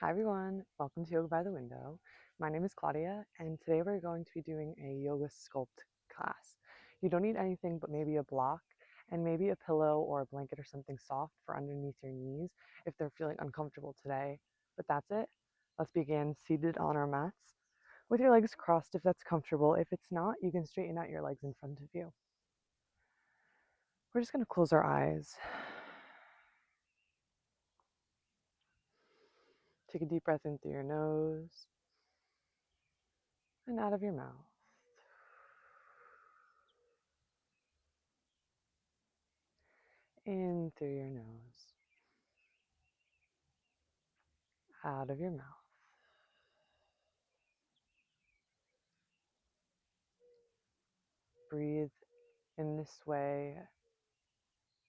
Hi everyone, welcome to Yoga by the Window. My name is Claudia, and today we're going to be doing a yoga sculpt class. You don't need anything but maybe a block and maybe a pillow or a blanket or something soft for underneath your knees if they're feeling uncomfortable today. But that's it. Let's begin seated on our mats with your legs crossed if that's comfortable. If it's not, you can straighten out your legs in front of you. We're just going to close our eyes. Take a deep breath in through your nose and out of your mouth. In through your nose, out of your mouth. Breathe in this way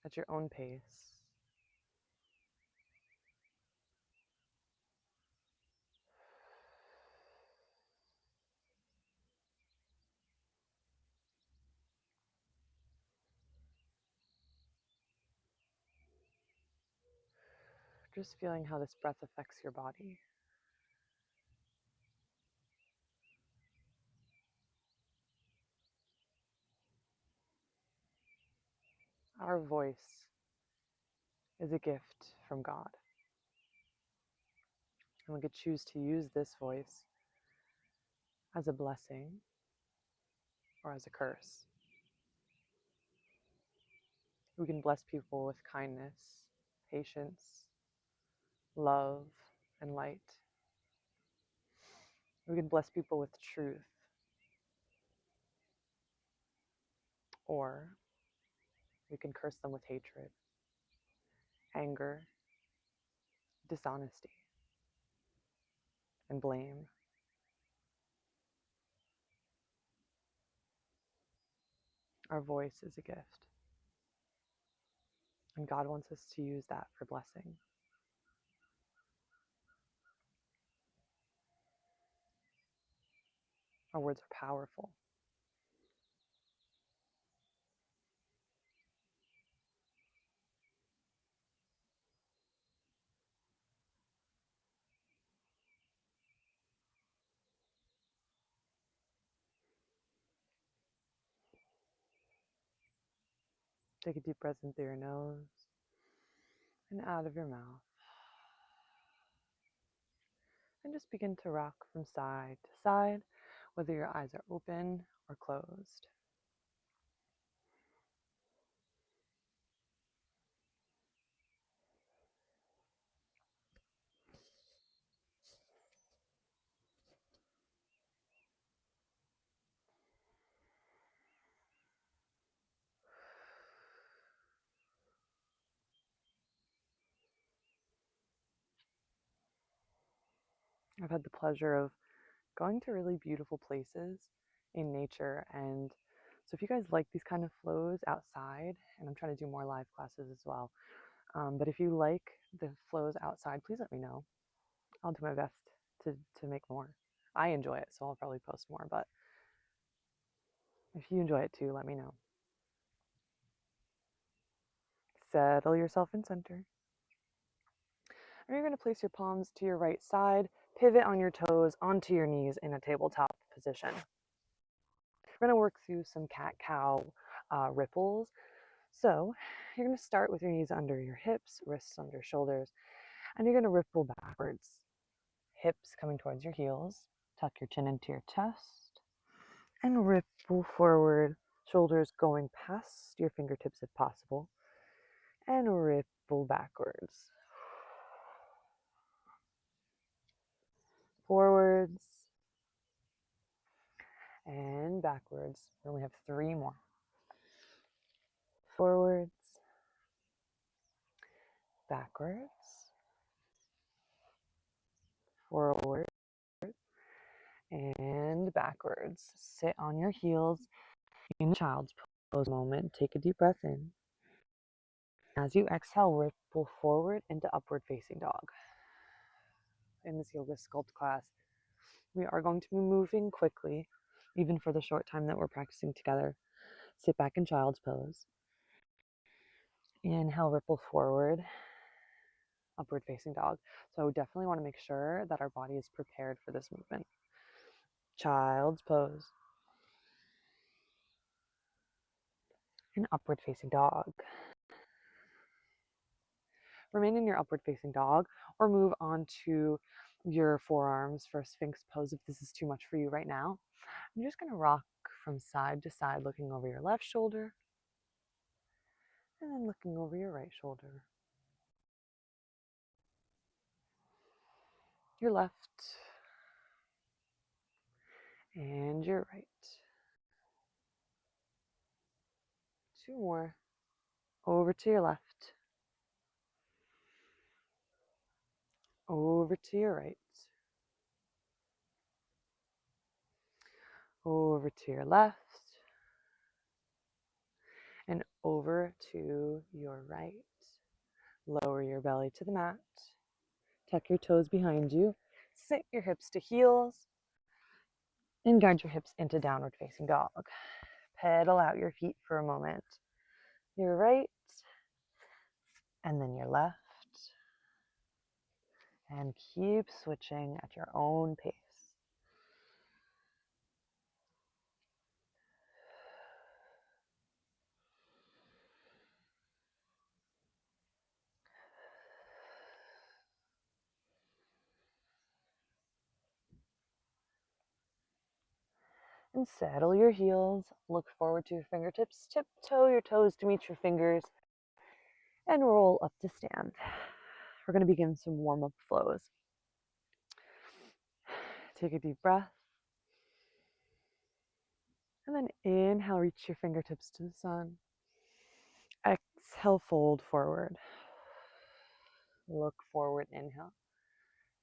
at your own pace. Just feeling how this breath affects your body. Our voice is a gift from God. And we could choose to use this voice as a blessing or as a curse. We can bless people with kindness, patience, love, and light. We can bless people with truth, or we can curse them with hatred, anger, dishonesty, and blame. Our voice is a gift, and God wants us to use that for blessing. Our words are powerful. Take a deep breath in through your nose and out of your mouth. And just begin to rock from side to side, whether your eyes are open or closed. I've had the pleasure of going to really beautiful places in nature, and so if you guys like these kind of flows outside, and I'm trying to do more live classes as well, but if you like the flows outside, please let me know. I'll do my best to make more. I enjoy it, so I'll probably post more, but if you enjoy it too, let me know. Settle yourself in center. And you're going to place your palms to your right side, pivot on your toes onto your knees in a tabletop position. We're going to work through some cat-cow ripples. So you're going to start with your knees under your hips, wrists under shoulders, and you're going to ripple backwards. Hips coming towards your heels. Tuck your chin into your chest and ripple forward. Shoulders going past your fingertips if possible, and ripple backwards. Forwards and backwards. We only have 3 more. Forwards, backwards, forward, and backwards. Sit on your heels in child's pose moment. Take a deep breath in. As you exhale, ripple forward into upward facing dog. In this yoga sculpt class, we are going to be moving quickly, even for the short time that we're practicing together. Sit back in child's pose. Inhale, ripple forward, upward facing dog. So definitely want to make sure that our body is prepared for this movement. Child's pose. And upward facing dog. Remain in your upward facing dog or move on to your forearms for Sphinx pose if this is too much for you right now. I'm just going to rock from side to side, looking over your left shoulder and then looking over your right shoulder. Your left and your right. Two more. Over to your left. Over to your right. Over to your left. And over to your right. Lower your belly to the mat. Tuck your toes behind you. Sit your hips to heels. And guide your hips into downward facing dog. Pedal out your feet for a moment. Your right, and then your left. And keep switching at your own pace. And settle your heels. Look forward to your fingertips. Tiptoe your toes to meet your fingers. And roll up to stand. We're going to begin some warm-up flows. Take a deep breath. And then inhale, reach your fingertips to the sun. Exhale, fold forward. Look forward, inhale.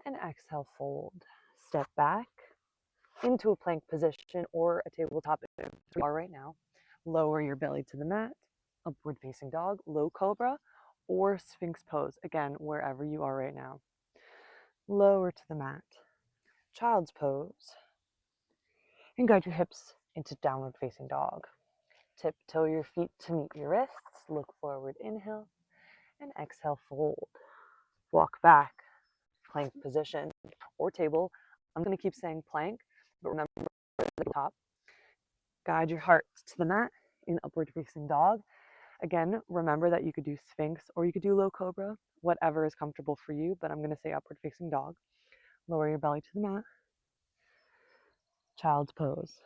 And exhale, fold. Step back into a plank position or a tabletop if you are right now. Lower your belly to the mat. Upward facing dog, low cobra, or Sphinx pose. Again, wherever you are right now. Lower to the mat. Child's pose. And guide your hips into downward facing dog. Tiptoe your feet to meet your wrists. Look forward, inhale. And exhale, fold. Walk back, plank position or table. I'm going to keep saying plank, but remember the top. Guide your heart to the mat in upward facing dog. Again, remember that you could do Sphinx or you could do low cobra, whatever is comfortable for you, but I'm going to say upward facing dog. Lower your belly to the mat. Child's pose.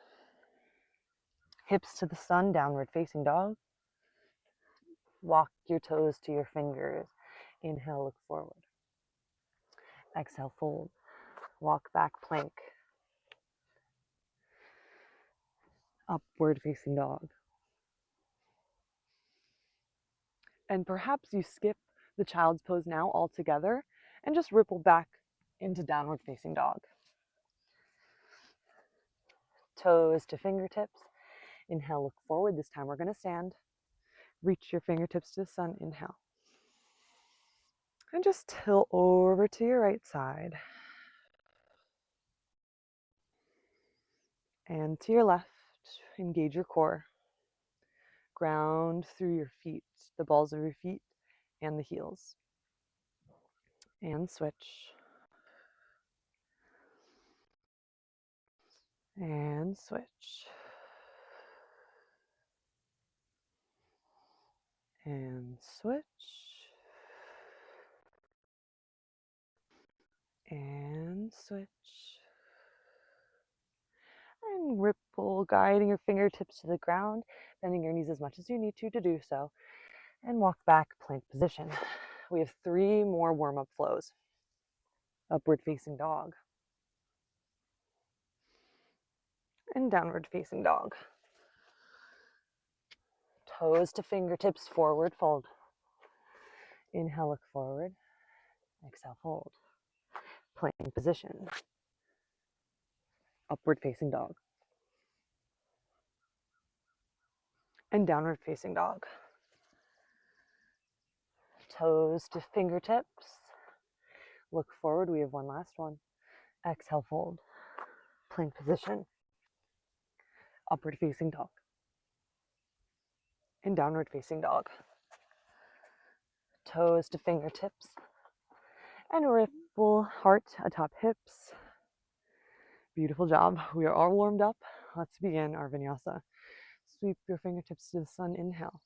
Hips to the sun, downward facing dog. Walk your toes to your fingers. Inhale, look forward. Exhale, fold. Walk back, plank. Upward facing dog. And perhaps you skip the child's pose now altogether and just ripple back into downward facing dog. Toes to fingertips. Inhale, look forward. This time we're going to stand. Reach your fingertips to the sun. Inhale. And just tilt over to your right side. And to your left, engage your core. Ground through your feet, the balls of your feet and the heels. And switch. And switch. And switch. And switch. And ripple, guiding your fingertips to the ground, bending your knees as much as you need to do so. And walk back, plank position. We have 3 more warm-up flows. Upward facing dog. And downward facing dog. Toes to fingertips, forward fold. Inhale, look forward. Exhale, fold. Plank position. Upward facing dog. And downward facing dog. Toes to fingertips. Look forward. We have one last one. Exhale, fold. Plank position. Upward facing dog. And downward facing dog. Toes to fingertips. And ripple heart atop hips. Beautiful job. We are all warmed up. Let's begin our vinyasa. Sweep your fingertips to the sun, inhale.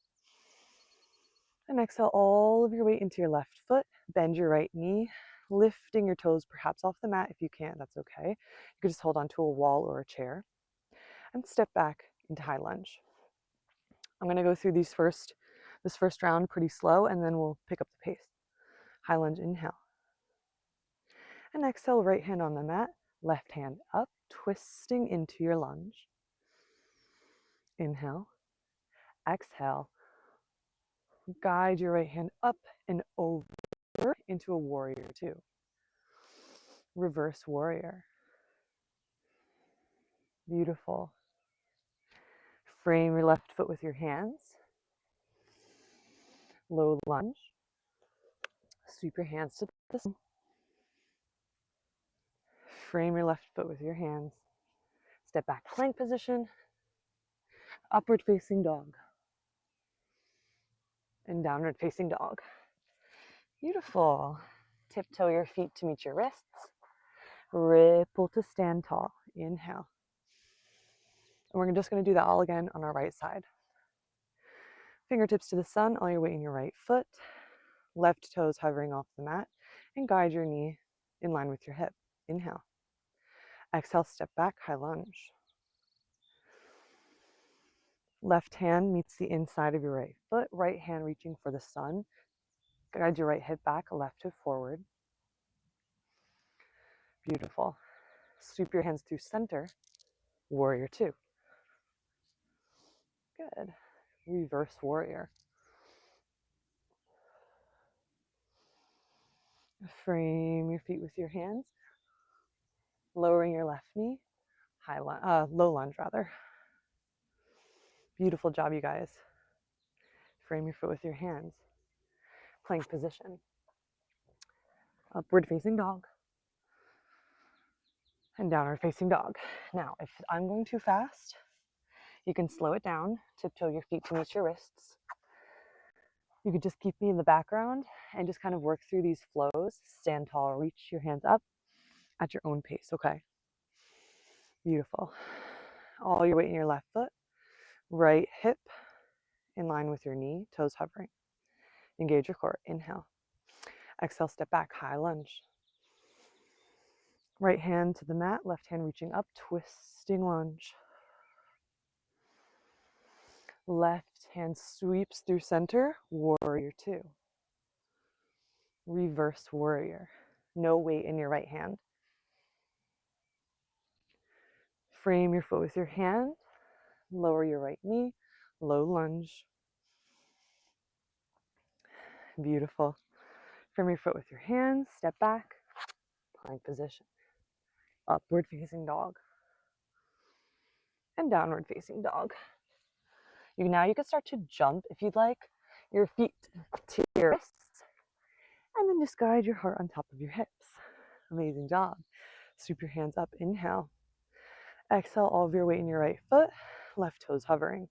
And exhale all of your weight into your left foot. Bend your right knee, lifting your toes perhaps off the mat. If you can't, that's okay. You could just hold onto a wall or a chair. And step back into high lunge. I'm going to go through this first round pretty slow, and then we'll pick up the pace. High lunge, inhale. And exhale, right hand on the mat, left hand up, twisting into your lunge. Inhale. Exhale. Guide your right hand up and over into a warrior two. Reverse warrior. Beautiful. Frame your left foot with your hands. Low lunge. Sweep your hands to the side. Frame your left foot with your hands. Step back, plank position. Upward facing dog. And downward facing dog. Beautiful. Tiptoe your feet to meet your wrists. Ripple to stand tall. Inhale. And we're just going to do that all again on our right side. Fingertips to the sun, all your weight in your right foot. Left toes hovering off the mat. And guide your knee in line with your hip. Inhale. Exhale, step back, high lunge. Left hand meets the inside of your right foot. Right hand reaching for the sun. Guide your right hip back, left hip forward. Beautiful. Sweep your hands through center. Warrior two. Good. Reverse warrior. Frame your feet with your hands. Lowering your left knee. Low lunge rather. Beautiful job, you guys. Frame your foot with your hands. Plank position. Upward facing dog. And downward facing dog. Now, if I'm going too fast, you can slow it down. Tiptoe your feet to meet your wrists. You could just keep me in the background and just kind of work through these flows. Stand tall, reach your hands up at your own pace, okay? Beautiful. All your weight in your left foot. Right hip in line with your knee, toes hovering. Engage your core. Inhale. Exhale, step back, high lunge. Right hand to the mat, left hand reaching up, twisting lunge. Left hand sweeps through center, warrior two. Reverse warrior. No weight in your right hand. Frame your foot with your hand. Lower your right knee. Low lunge. Beautiful. Frame your foot with your hands. Step back. Plank position. Upward facing dog. And downward facing dog. Now you can start to jump if you'd like. Your feet to your wrists. And then just guide your heart on top of your hips. Amazing job. Sweep your hands up. Inhale. Exhale all of your weight in your right foot. Left toes hovering.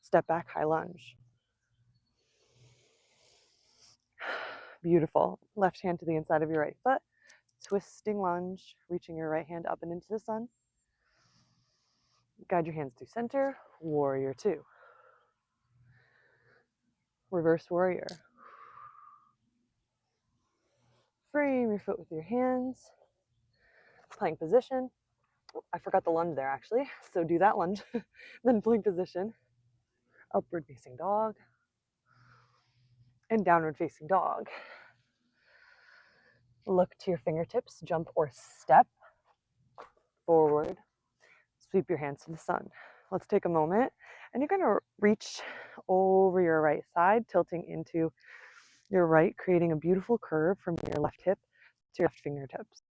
Step back, high lunge. Beautiful. Left hand to the inside of your right foot. Twisting lunge, reaching your right hand up and into the sun. Guide your hands through center. Warrior two. Reverse warrior. Frame your foot with your hands. Plank position. I forgot the lunge there actually, so do that lunge. Then plank position. Upward facing dog. And downward facing dog. Look to your fingertips, jump or step forward. Sweep your hands to the sun. Let's take a moment, and you're going to reach over your right side, tilting into your right, creating a beautiful curve from your left hip to your left fingertips.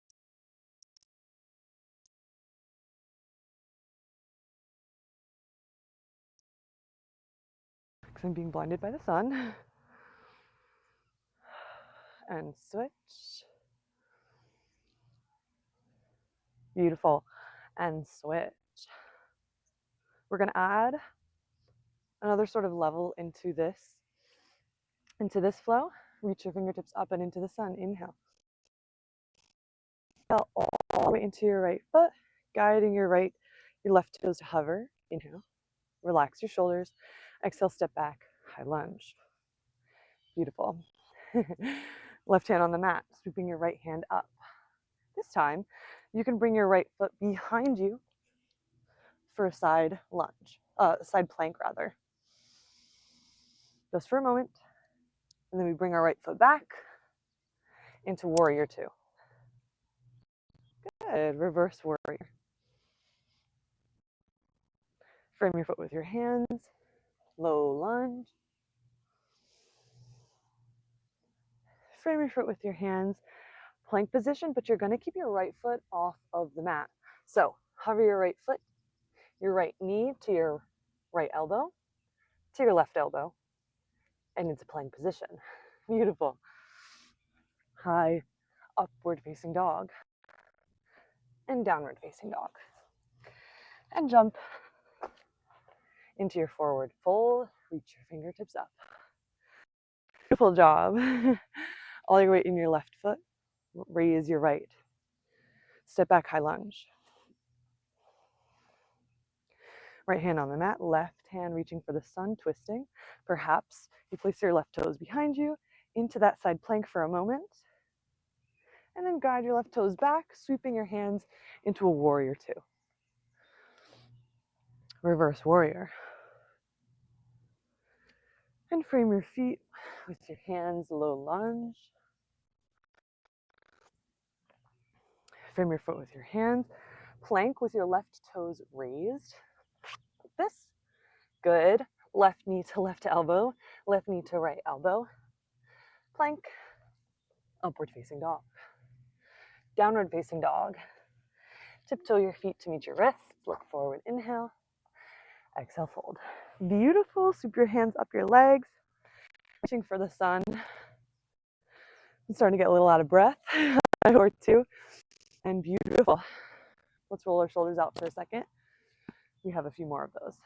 Because I'm being blinded by the sun. And switch. Beautiful. And switch. We're going to add another sort of level into this flow. Reach your fingertips up and into the sun. Inhale. Exhale all the way into your right foot, guiding your left toes to hover. Inhale, relax your shoulders. Exhale, step back, high lunge. Beautiful. Left hand on the mat, sweeping your right hand up. This time, you can bring your right foot behind you for a side lunge, side plank rather. Just for a moment, and then we bring our right foot back into warrior two. Good, reverse warrior. Frame your foot with your hands, low lunge. Frame your foot with your hands, plank position, but you're gonna keep your right foot off of the mat. So hover your right foot, your right knee to your right elbow, to your left elbow, and into plank position. Beautiful. High upward facing dog and downward facing dog. And jump into your forward fold, reach your fingertips up. Beautiful job. All your weight in your left foot, raise your right. Step back, high lunge. Right hand on the mat, left hand reaching for the sun, twisting. Perhaps you place your left toes behind you into that side plank for a moment. And then guide your left toes back, sweeping your hands into a warrior two. Reverse warrior. And frame your feet with your hands, low lunge. Frame your foot with your hands. Plank with your left toes raised. Like this. Good. Left knee to left elbow. Left knee to right elbow. Plank. Upward facing dog. Downward facing dog. Tiptoe your feet to meet your wrists. Look forward. Inhale. Exhale, fold. Beautiful. Sweep your hands up your legs. Reaching for the sun. I'm starting to get a little out of breath. Or two. And beautiful. Let's roll our shoulders out for a second. We have a few more of those.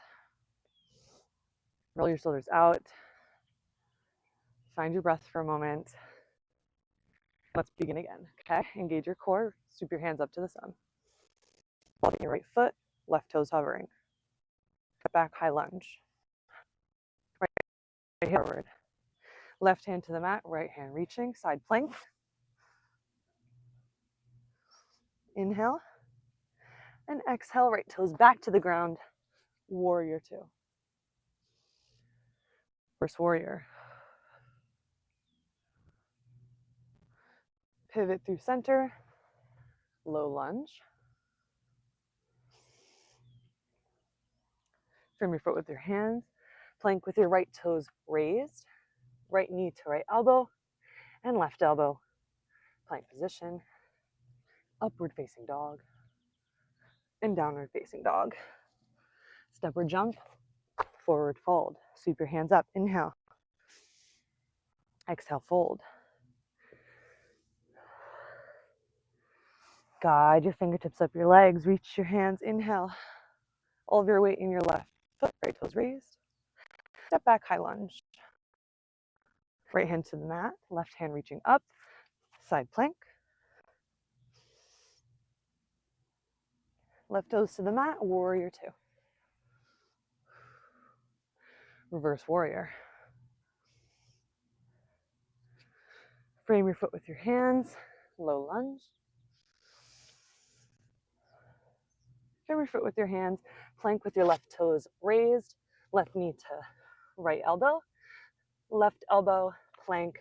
Roll your shoulders out. Find your breath for a moment. Let's begin again, okay? Engage your core. Sweep your hands up to the sun. Lofting your right foot, left toes hovering. Step back, high lunge. Right hand forward. Left hand to the mat, right hand reaching, side plank. Inhale. And exhale, right toes back to the ground. Warrior two. Reverse warrior. Pivot through center. Low lunge. Frame your foot with your hands. Plank with your right toes raised. Right knee to right elbow. And left elbow. Plank position. Upward facing dog. And downward facing dog. Stepward jump. Forward fold. Sweep your hands up. Inhale. Exhale, fold. Guide your fingertips up your legs. Reach your hands. Inhale. All of your weight in your left foot. Right toes raised. Step back, high lunge. Right hand to the mat. Left hand reaching up. Side plank. Left toes to the mat. Warrior two. Reverse warrior. Frame your foot with your hands. Low lunge. Frame your foot with your hands. Plank with your left toes raised. Left knee to right elbow. Left elbow, plank.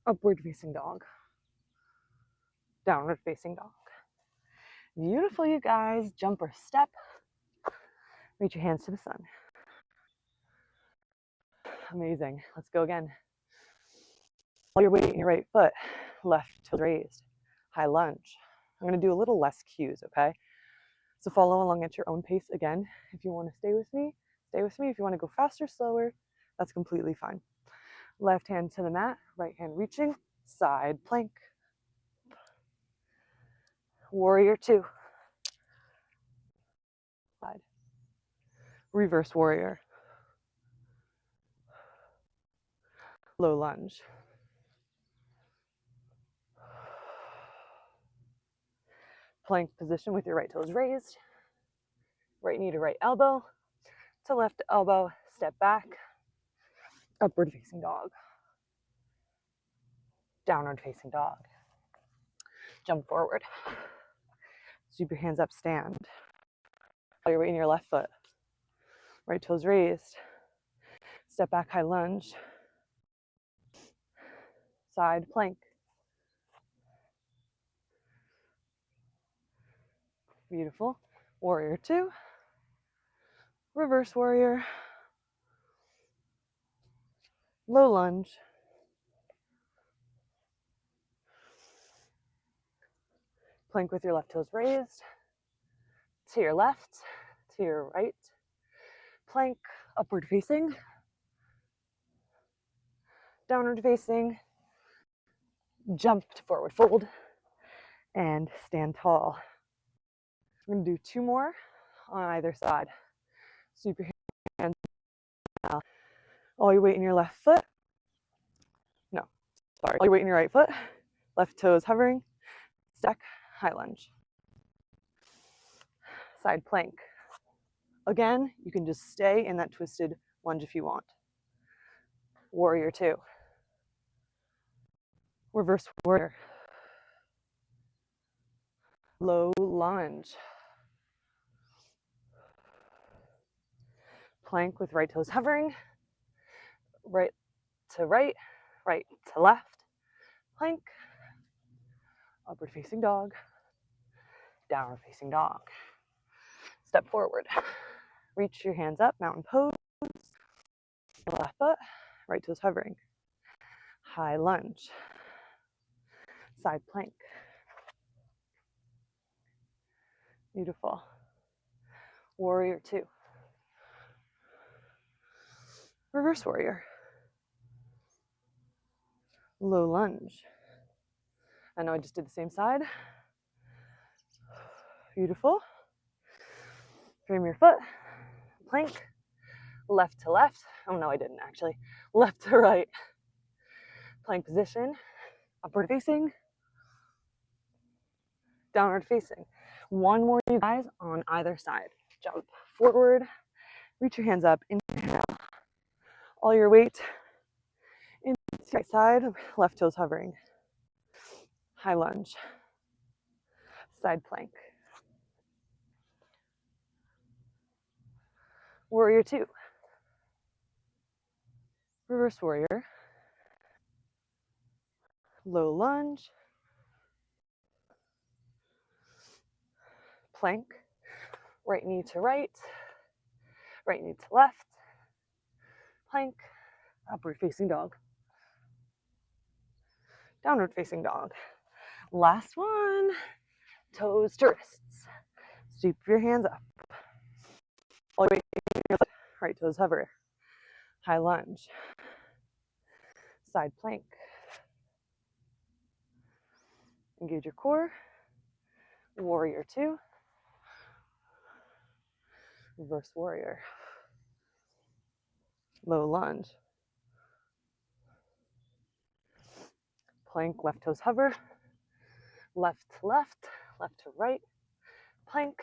Upward facing dog. Downward facing dog. Beautiful, you guys. Jump or step. Reach your hands to the sun. Amazing. Let's go again. All your weight in your right foot. Left toes raised. High lunge. I'm going to do a little less cues, okay? So follow along at your own pace again. If you want to stay with me, stay with me. If you want to go faster, slower, that's completely fine. Left hand to the mat, right hand reaching, side plank. Warrior two. Side. Reverse warrior. Low lunge. Plank position with your right toes raised. Right knee to right elbow. To left elbow, step back. Upward facing dog. Downward facing dog. Jump forward. Sweep your hands up, stand. All your weight in your left foot. Right toes raised. Step back, high lunge. Side plank. Beautiful. Warrior two. Reverse warrior. Low lunge. Plank with your left toes raised. To your left, to your right. Plank, upward facing. Downward facing. Jump to forward fold. And stand tall. We're going to do two more on either side. Sweep your hands out. All your weight in your left foot. No, sorry. All your weight in your right foot. Left toes hovering. Stack, high lunge. Side plank. Again, you can just stay in that twisted lunge if you want. Warrior two. Reverse warrior. Low lunge. Plank with right toes hovering. Right to right, right to left. Plank. Upward facing dog. Downward facing dog. Step forward. Reach your hands up, mountain pose. Left foot, right toes hovering. High lunge. Side plank. Beautiful. Warrior two. Reverse warrior. Low lunge. I know I just did the same side. Beautiful. Frame your foot. Plank. Left to left. Oh no, I didn't actually. Left to right. Plank position. Upward facing. Downward facing. One more, you guys, on either side. Jump forward. Reach your hands up. Inhale. All your weight into the right side. Left toes hovering. High lunge. Side plank. Warrior two. Reverse warrior. Low lunge. Plank. Right knee to right. Right knee to left. Plank. Upward facing dog. Downward facing dog. Last one. Toes to wrists. Sweep your hands up. All your weight, right toes hover. High lunge. Side plank. Engage your core. Warrior two. Reverse warrior. Low lunge. Plank, left toes hover. Left to left, left to right. Plank.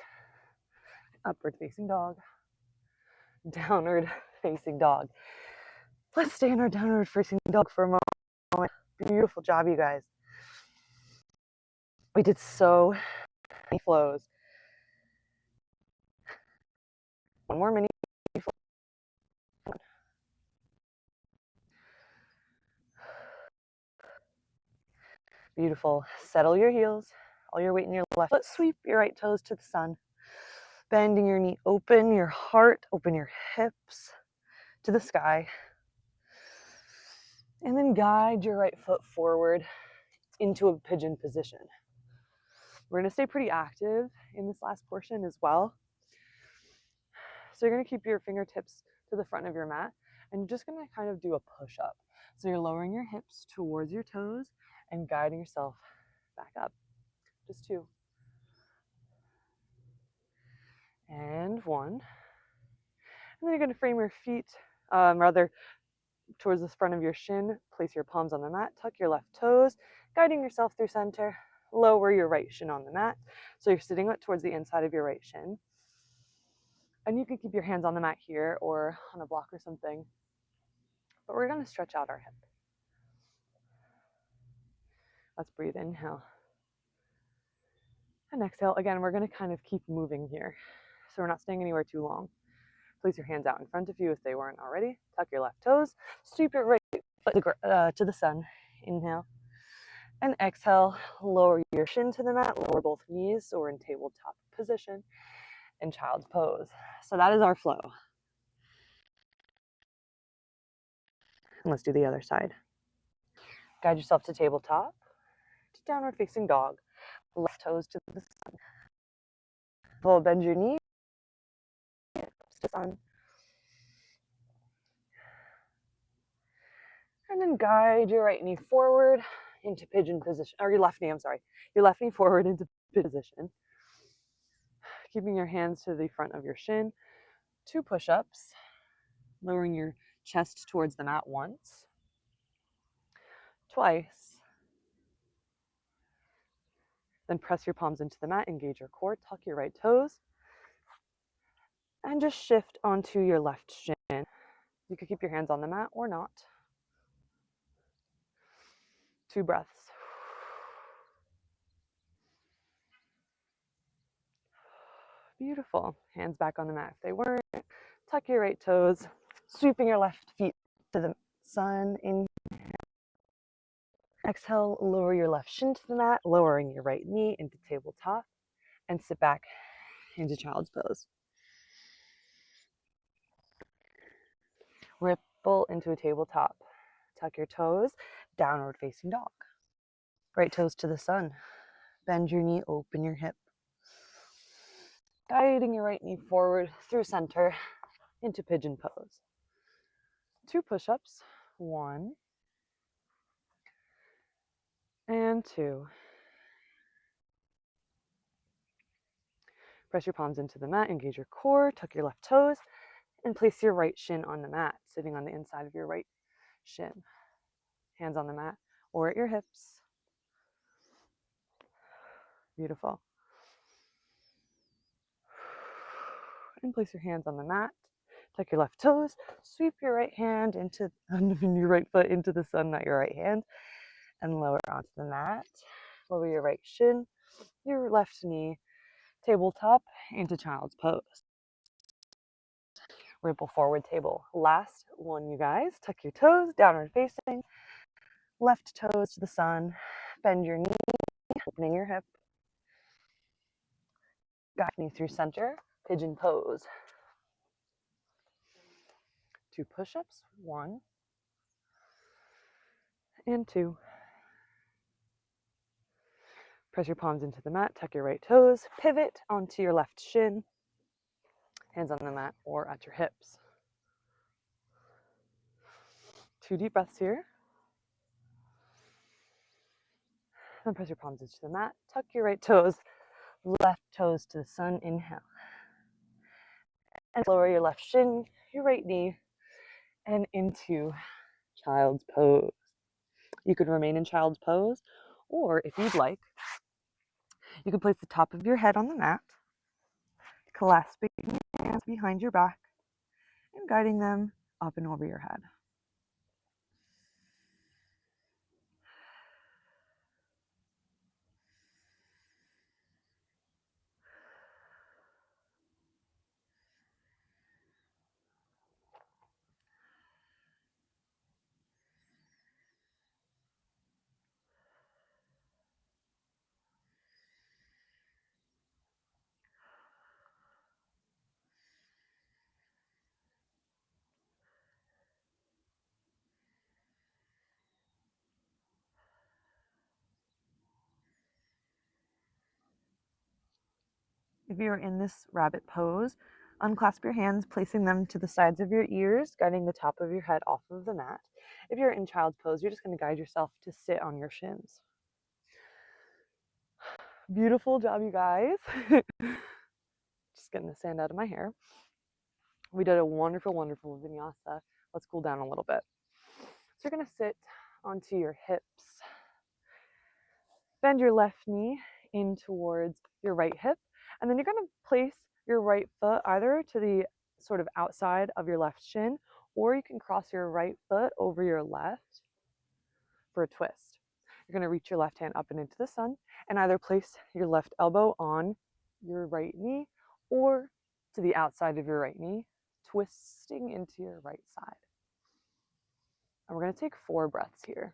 Upward facing dog. Downward facing dog. Let's stay in our downward facing dog for a moment. Beautiful job, you guys. We did so many flows. One more mini flow. Beautiful. Settle your heels. All your weight in your left foot. Sweep your right toes to the sun. Bending your knee. Open your heart. Open your hips to the sky. And then guide your right foot forward into a pigeon position. We're going to stay pretty active in this last portion as well. So you're going to keep your fingertips to the front of your mat, and you're just going to kind of do a push-up. So you're lowering your hips towards your toes and guiding yourself back up. Just two. And one. And then you're going to frame your feet, rather towards the front of your shin. Place your palms on the mat. Tuck your left toes, guiding yourself through center. lower your right shin on the mat. So you're sitting up towards the inside of your right shin. And you can keep your hands on the mat here or on a block or something. But we're going to stretch out our hip. Let's breathe, inhale. And exhale. Again, we're going to kind of keep moving here. So we're not staying anywhere too long. Place your hands out in front of you if they weren't already. Tuck your left toes. Sweep your right foot to the sun. Inhale. And exhale. Lower your shin to the mat. Lower both knees or in tabletop position in child's pose. So that is our flow. And let's do the other side. Guide yourself to tabletop, to downward facing dog. Left toes to the sun. Full bend your knee to the sun. And then guide your right knee forward into pigeon position, or your left knee, your left knee forward into position. Keeping your hands to the front of your shin. 2 push-ups, lowering your chest towards the mat once, twice. Then press your palms into the mat, engage your core, tuck your right toes, and just shift onto your left shin. You could keep your hands on the mat or not. 2 breaths. Beautiful. Hands back on the mat if they weren't. Tuck your right toes, sweeping your left feet to the sun. In exhale, lower your left shin to the mat, lowering your right knee into tabletop, and sit back into child's pose. Ripple into a tabletop. Tuck your toes, downward facing dog. Right toes to the sun. Bend your knee, open your hip. Guiding your right knee forward through center into pigeon pose. 2 push-ups. 1 and 2. Press your palms into the mat, engage your core, tuck your left toes, and place your right shin on the mat, sitting on the inside of your right shin. Hands on the mat or at your hips. Beautiful. And place your hands on the mat. Tuck your left toes. Sweep your right hand into your right foot into the sun, not your right hand, and lower onto the mat. Lower your right shin, your left knee, tabletop into child's pose. Ripple forward table. Last one, you guys. Tuck your toes, downward facing. Left toes to the sun. Bend your knee, opening your hip. Guide knee through center. Pigeon pose. 2 push-ups. 1 and 2. Press your palms into the mat. Tuck your right toes. Pivot onto your left shin. Hands on the mat or at your hips. 2 deep breaths here. Then press your palms into the mat. Tuck your right toes. Left toes to the sun. Inhale. And lower your left shin, your right knee, and into child's pose. You could remain in child's pose, or if you'd like, you can place the top of your head on the mat, clasping your hands behind your back, and guiding them up and over your head. If you are in this rabbit pose, unclasp your hands, placing them to the sides of your ears, guiding the top of your head off of the mat. If you're in child's pose, you're just going to guide yourself to sit on your shins. Beautiful job, you guys. Just getting the sand out of my hair. We did a wonderful, wonderful vinyasa. Let's cool down a little bit. So you're going to sit onto your hips. Bend your left knee in towards your right hip, and then you're going to place your right foot either to the sort of outside of your left shin, or you can cross your right foot over your left for a twist. You're going to reach your left hand up and into the sun and either place your left elbow on your right knee or to the outside of your right knee, twisting into your right side. And we're going to take 4 breaths here.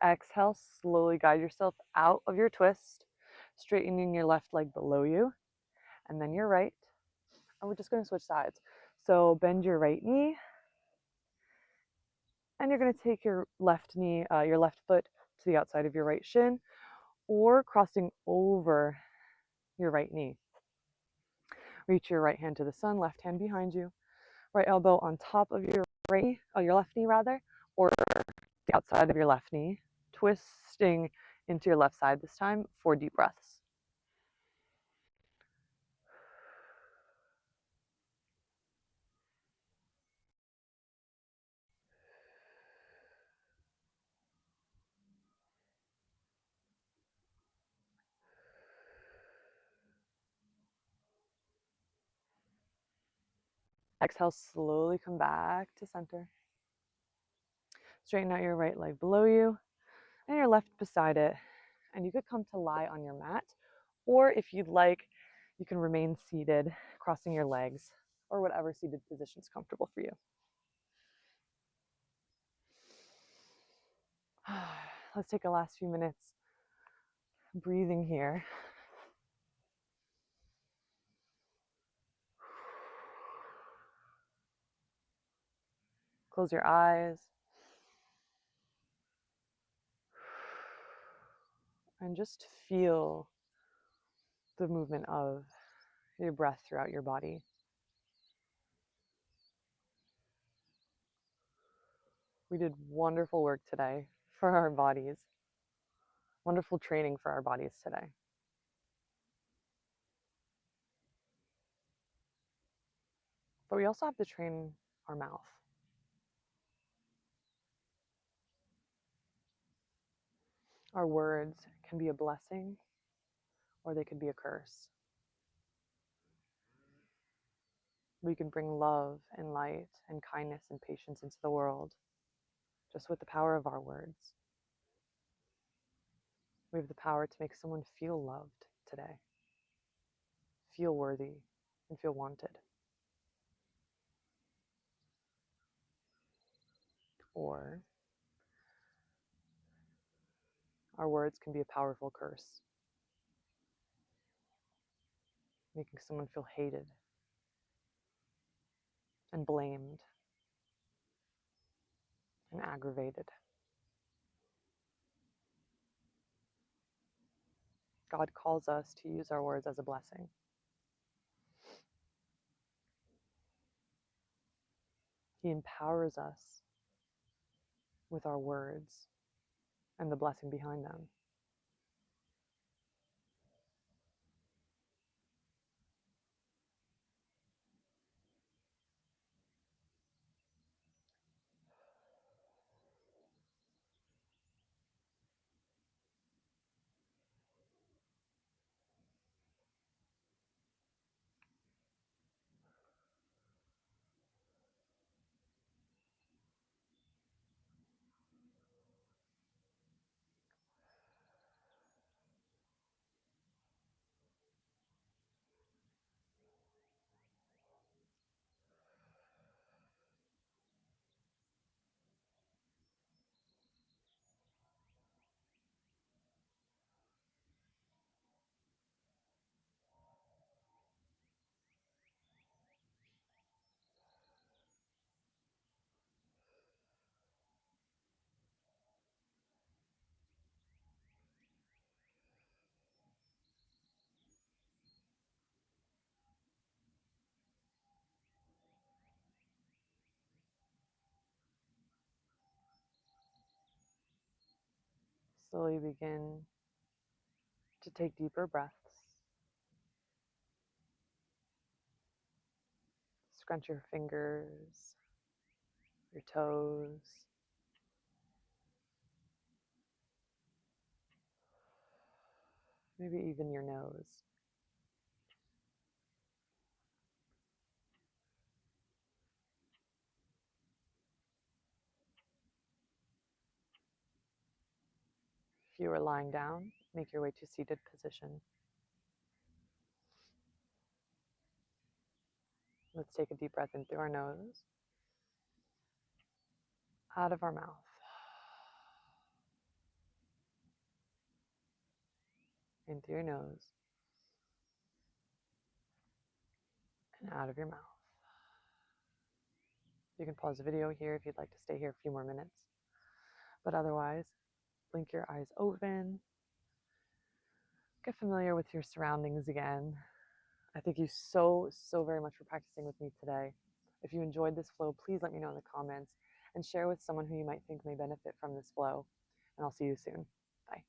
Exhale, slowly guide yourself out of your twist, straightening your left leg below you, and then your right. And we're just going to switch sides. So bend your right knee, and you're going to take your left knee, your left foot to the outside of your right shin, or crossing over your right knee. Reach your right hand to the sun, left hand behind you, right elbow on top of your your left knee rather, or the outside of your left knee, twisting into your left side this time. 4 deep breaths. Exhale, slowly come back to center. Straighten out your right leg below you and your left beside it. And you could come to lie on your mat, or if you'd like, you can remain seated, crossing your legs, or whatever seated position is comfortable for you. Let's take a last few minutes breathing here. Close your eyes. And just feel the movement of your breath throughout your body. We did wonderful work today for our bodies. Wonderful training for our bodies today. But we also have to train our mouth. Our words can be a blessing or they can be a curse. We can bring love and light and kindness and patience into the world just with the power of our words. We have the power to make someone feel loved today, feel worthy, and feel wanted. Or our words can be a powerful curse, making someone feel hated and blamed and aggravated. God calls us to use our words as a blessing. He empowers us with our words and the blessing behind them. Slowly begin to take deeper breaths. Scrunch your fingers, your toes. Maybe even your nose. If you are lying down, make your way to seated position. Let's take a deep breath in through our nose, out of our mouth. In through your nose, and out of your mouth. You can pause the video here if you'd like to stay here a few more minutes. But otherwise, blink your eyes open. Get familiar with your surroundings again. I thank you so very much for practicing with me today. If you enjoyed this flow, please let me know in the comments and share with someone who you might think may benefit from this flow. And I'll see you soon. Bye.